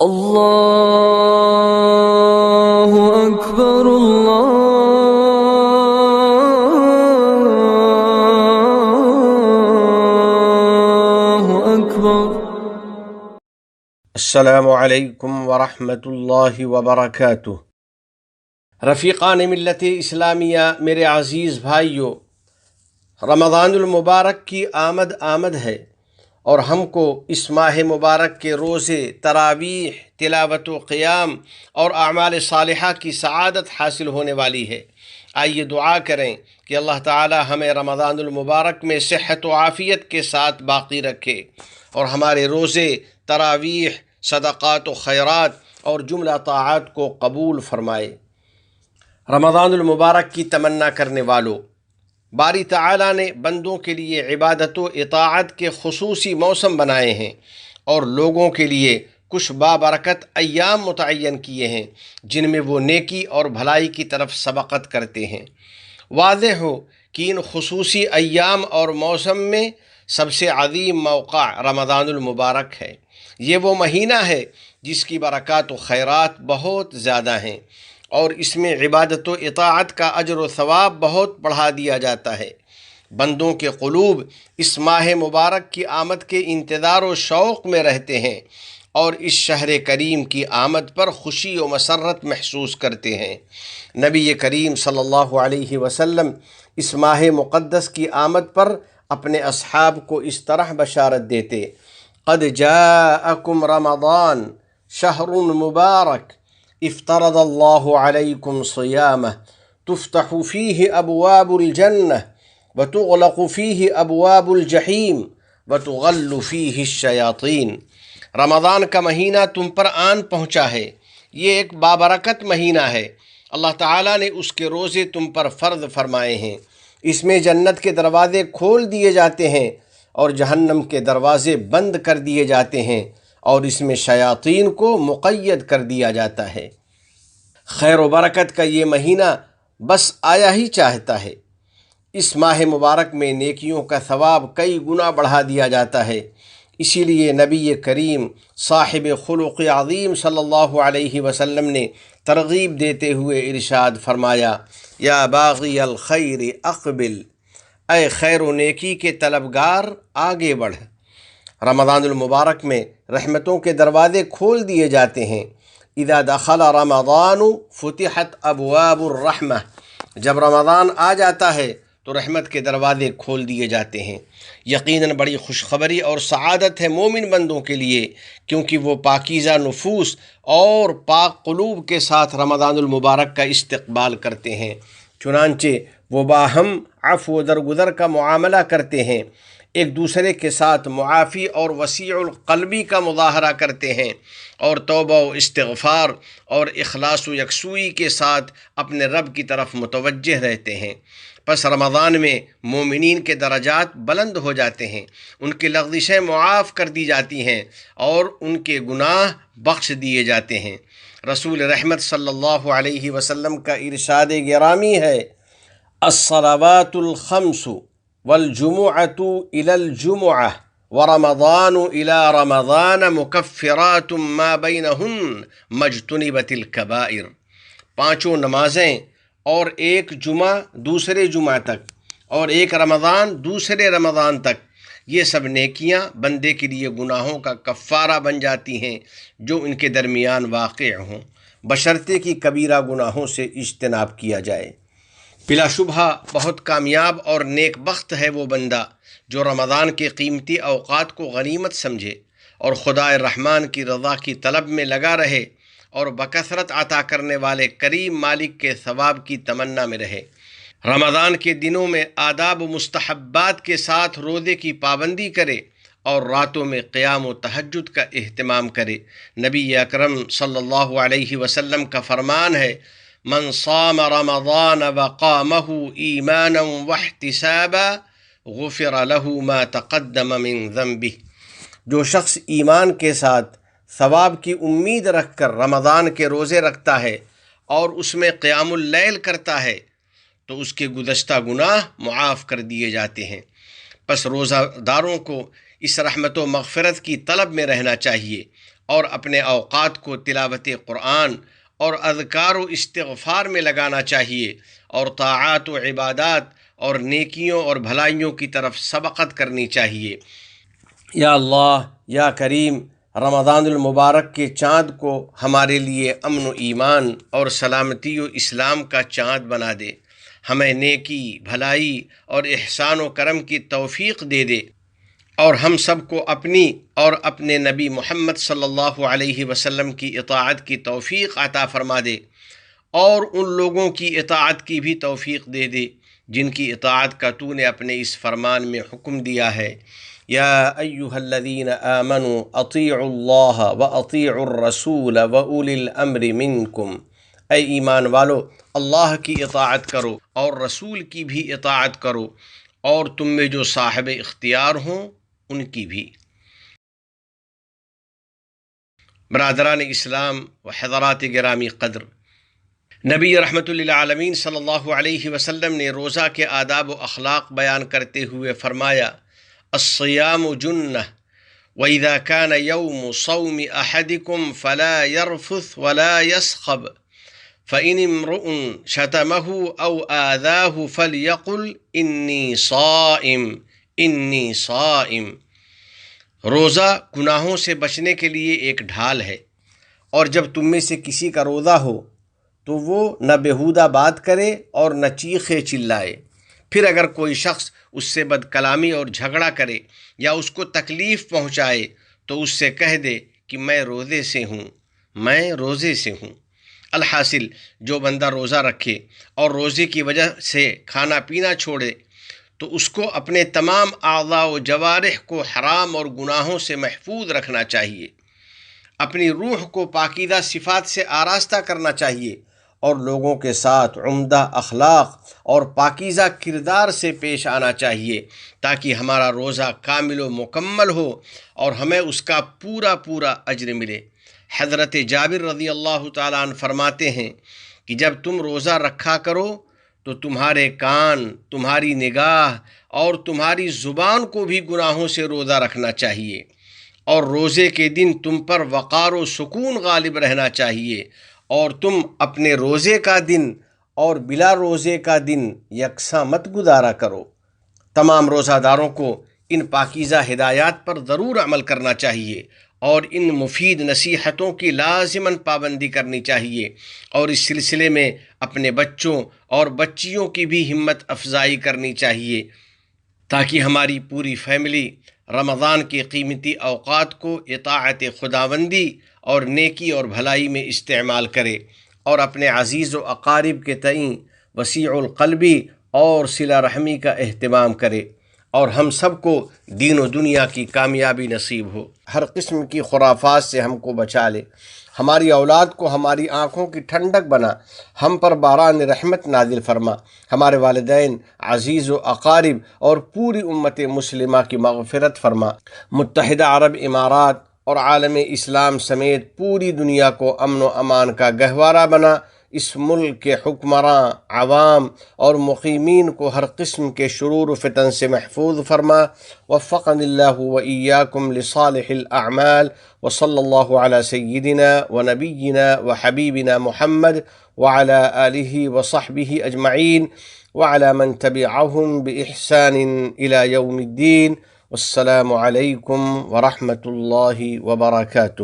اللہ اکبر اللہ اکبر۔ السلام علیکم ورحمۃ اللہ وبرکاتہ۔ رفیقان ملت اسلامیہ، میرے عزیز بھائیوں، رمضان المبارک کی آمد ہے اور ہم کو اس ماہ مبارک کے روزے، تراویح، تلاوت و قیام اور اعمال صالحہ کی سعادت حاصل ہونے والی ہے۔ آئیے دعا کریں کہ اللہ تعالی ہمیں رمضان المبارک میں صحت و عافیت کے ساتھ باقی رکھے اور ہمارے روزے، تراویح، صدقات و خیرات اور جملہ طاعات کو قبول فرمائے۔ رمضان المبارک کی تمنا کرنے والوں، باری تعالیٰ نے بندوں کے لیے عبادت و اطاعت کے خصوصی موسم بنائے ہیں اور لوگوں کے لیے کچھ بابرکت ایام متعین کیے ہیں جن میں وہ نیکی اور بھلائی کی طرف سبقت کرتے ہیں۔ واضح ہو کہ ان خصوصی ایام اور موسم میں سب سے عظیم موقع رمضان المبارک ہے۔ یہ وہ مہینہ ہے جس کی برکات و خیرات بہت زیادہ ہیں اور اس میں عبادت و اطاعت کا اجر و ثواب بہت بڑھا دیا جاتا ہے۔ بندوں کے قلوب اس ماہ مبارک کی آمد کے انتظار و شوق میں رہتے ہیں اور اس شہر کریم کی آمد پر خوشی و مسرت محسوس کرتے ہیں۔ نبی کریم صلی اللہ علیہ وسلم اس ماہ مقدس کی آمد پر اپنے اصحاب کو اس طرح بشارت دیتے: قد جاءکم رمضان شہر مبارک افترض اللہ علیکم صیامہ تفتح فیہ ابواب الجنہ وتغلق فیہ ابواب الجحیم وتغل فیہ الشیاطین۔ رمضان کا مہینہ تم پر آن پہنچا ہے، یہ ایک بابرکت مہینہ ہے۔ اللہ تعالیٰ نے اس کے روزے تم پر فرض فرمائے ہیں۔ اس میں جنت کے دروازے کھول دیے جاتے ہیں اور جہنم کے دروازے بند کر دیے جاتے ہیں اور اس میں شیاطین کو مقید کر دیا جاتا ہے۔ خیر و برکت کا یہ مہینہ بس آیا ہی چاہتا ہے۔ اس ماہ مبارک میں نیکیوں کا ثواب کئی گنا بڑھا دیا جاتا ہے۔ اسی لیے نبی کریم صاحب خلق عظیم صلی اللہ علیہ وسلم نے ترغیب دیتے ہوئے ارشاد فرمایا: یا باغی الخیر اقبل، اے خیر و نیکی کے طلبگار آگے بڑھ۔ رمضان المبارک میں رحمتوں کے دروازے کھول دیے جاتے ہیں۔ اذا دخل رمضان فتحت ابواب الرحمہ، جب رمضان آ جاتا ہے تو رحمت کے دروازے کھول دیے جاتے ہیں۔ یقیناً بڑی خوشخبری اور سعادت ہے مومن بندوں کے لیے، کیونکہ وہ پاکیزہ نفوس اور پاک قلوب کے ساتھ رمضان المبارک کا استقبال کرتے ہیں۔ چنانچہ وہ باہم عفو و درگزر کا معاملہ کرتے ہیں، ایک دوسرے کے ساتھ معافی اور وسیع القلبی کا مظاہرہ کرتے ہیں اور توبہ و استغفار اور اخلاص و یکسوئی کے ساتھ اپنے رب کی طرف متوجہ رہتے ہیں۔ پس رمضان میں مومنین کے درجات بلند ہو جاتے ہیں، ان کی لغزشیں معاف کر دی جاتی ہیں اور ان کے گناہ بخش دیے جاتے ہیں۔ رسول رحمت صلی اللہ علیہ وسلم کا ارشاد گرامی ہے: الصلوات الخمس والجمعۃ الی الجمعہ ورمضان الی رمضان مکفرات ما بینہن مجتنبت الکبائر۔ پانچوں نمازیں اور ایک جمعہ دوسرے جمعہ تک اور ایک رمضان دوسرے رمضان تک، یہ سب نیکیاں بندے کے لیے گناہوں کا کفارہ بن جاتی ہیں جو ان کے درمیان واقع ہوں، بشرطے کہ کبیرہ گناہوں سے اجتناب کیا جائے۔ بلا شبہ بہت کامیاب اور نیک بخت ہے وہ بندہ جو رمضان کے قیمتی اوقات کو غنیمت سمجھے اور خدا الرحمن کی رضا کی طلب میں لگا رہے اور بکثرت عطا کرنے والے کریم مالک کے ثواب کی تمنا میں رہے۔ رمضان کے دنوں میں آداب و مستحبات کے ساتھ روزے کی پابندی کرے اور راتوں میں قیام و تہجد کا اہتمام کرے۔ نبی اکرم صلی اللہ علیہ وسلم کا فرمان ہے: من صام رمضان وقامہ ایمانا واحتسابا غفر له ما تقدم من ذنبہ۔ جو شخص ایمان کے ساتھ ثواب کی امید رکھ کر رمضان کے روزے رکھتا ہے اور اس میں قیام اللیل کرتا ہے تو اس کے گزشتہ گناہ معاف کر دیے جاتے ہیں۔ پس روزہ داروں کو اس رحمت و مغفرت کی طلب میں رہنا چاہیے اور اپنے اوقات کو تلاوت قرآن اور اذکار و استغفار میں لگانا چاہیے، اور طاعات و عبادات اور نیکیوں اور بھلائیوں کی طرف سبقت کرنی چاہیے۔ یا اللہ یا کریم، رمضان المبارک کے چاند کو ہمارے لیے امن و ایمان اور سلامتی و اسلام کا چاند بنا دے، ہمیں نیکی، بھلائی اور احسان و کرم کی توفیق دے دے، اور ہم سب کو اپنی اور اپنے نبی محمد صلی اللہ علیہ وسلم کی اطاعت کی توفیق عطا فرما دے، اور ان لوگوں کی اطاعت کی بھی توفیق دے دے جن کی اطاعت کا تو نے اپنے اس فرمان میں حکم دیا ہے۔ یا ایھا الذین آمنوا اطیعوا اللہ واطیعوا الرسول واولی الامر منکم، اے ایمان والو، اللہ کی اطاعت کرو اور رسول کی بھی اطاعت کرو، اور تم میں جو صاحب اختیار ہوں ان کی بھی۔ برادران اسلام و حضرات گرامی قدر، نبی رحمت للعالمین صلی اللہ علیہ وسلم نے روزہ کے آداب و اخلاق بیان کرتے ہوئے فرمایا: الصیام جنہ وَإِذَا كَانَ يَوْمُ صَوْمِ أَحَدِكُمْ فَلَا يَرْفُثْ وَلَا يَسْخَبْ فَإِنِ امْرُؤٌ شَتَمَهُ أَوْ آذَاهُ فَلْيَقُلْ إِنِّي صَائِمٌ إِنِّي صَائِمٌ۔ روزہ گناہوں سے بچنے کے لیے ایک ڈھال ہے، اور جب تم میں سے کسی کا روزہ ہو تو وہ نہ بیہودہ بات کرے اور نہ چیخے چلائے۔ پھر اگر کوئی شخص اس سے بد کلامی اور جھگڑا کرے یا اس کو تکلیف پہنچائے تو اس سے کہہ دے کہ میں روزے سے ہوں، میں روزے سے ہوں۔ الحاصل، جو بندہ روزہ رکھے اور روزے کی وجہ سے کھانا پینا چھوڑے تو اس کو اپنے تمام اعضاء و جوارح کو حرام اور گناہوں سے محفوظ رکھنا چاہیے، اپنی روح کو پاکیزہ صفات سے آراستہ کرنا چاہیے، اور لوگوں کے ساتھ عمدہ اخلاق اور پاکیزہ کردار سے پیش آنا چاہیے، تاکہ ہمارا روزہ کامل و مکمل ہو اور ہمیں اس کا پورا پورا اجر ملے۔ حضرت جابر رضی اللہ تعالیٰ عنہ فرماتے ہیں کہ جب تم روزہ رکھا کرو تو تمہارے کان، تمہاری نگاہ اور تمہاری زبان کو بھی گناہوں سے روزہ رکھنا چاہیے، اور روزے کے دن تم پر وقار و سکون غالب رہنا چاہیے، اور تم اپنے روزے کا دن اور بلا روزے کا دن یکساں مت گزارا کرو۔ تمام روزہ داروں کو ان پاکیزہ ہدایات پر ضرور عمل کرنا چاہیے، اور ان مفید نصیحتوں کی لازماً پابندی کرنی چاہیے، اور اس سلسلے میں اپنے بچوں اور بچیوں کی بھی ہمت افزائی کرنی چاہیے، تاکہ ہماری پوری فیملی رمضان کے قیمتی اوقات کو اطاعت خداوندی اور نیکی اور بھلائی میں استعمال کرے، اور اپنے عزیز و اقارب کے تئیں وسیع القلبی اور صلہ رحمی کا اہتمام کرے، اور ہم سب کو دین و دنیا کی کامیابی نصیب ہو۔ ہر قسم کی خرافات سے ہم کو بچا لے، ہماری اولاد کو ہماری آنکھوں کی ٹھنڈک بنا، ہم پر باران رحمت نازل فرما، ہمارے والدین، عزیز و اقارب اور پوری امت مسلمہ کی مغفرت فرما۔ متحدہ عرب امارات اور عالم اسلام سمیت پوری دنیا کو امن و امان کا گہوارہ بنا۔ اس ملک کے حکمراں، عوام اور مقیمین کو ہر قسم کے شرور و فتن سے محفوظ فرما۔ وفقنی اللہ و ایاکم لصالح الاعمال، وصلی اللہ علی سیدنا و نبینا و حبیبنا محمد وعلی آلہ وصحبہ اجمعین وعلی من تبعہم بإحسان الی یوم الدین۔ والسلام علیکم ورحمۃ اللہ وبرکاتہ۔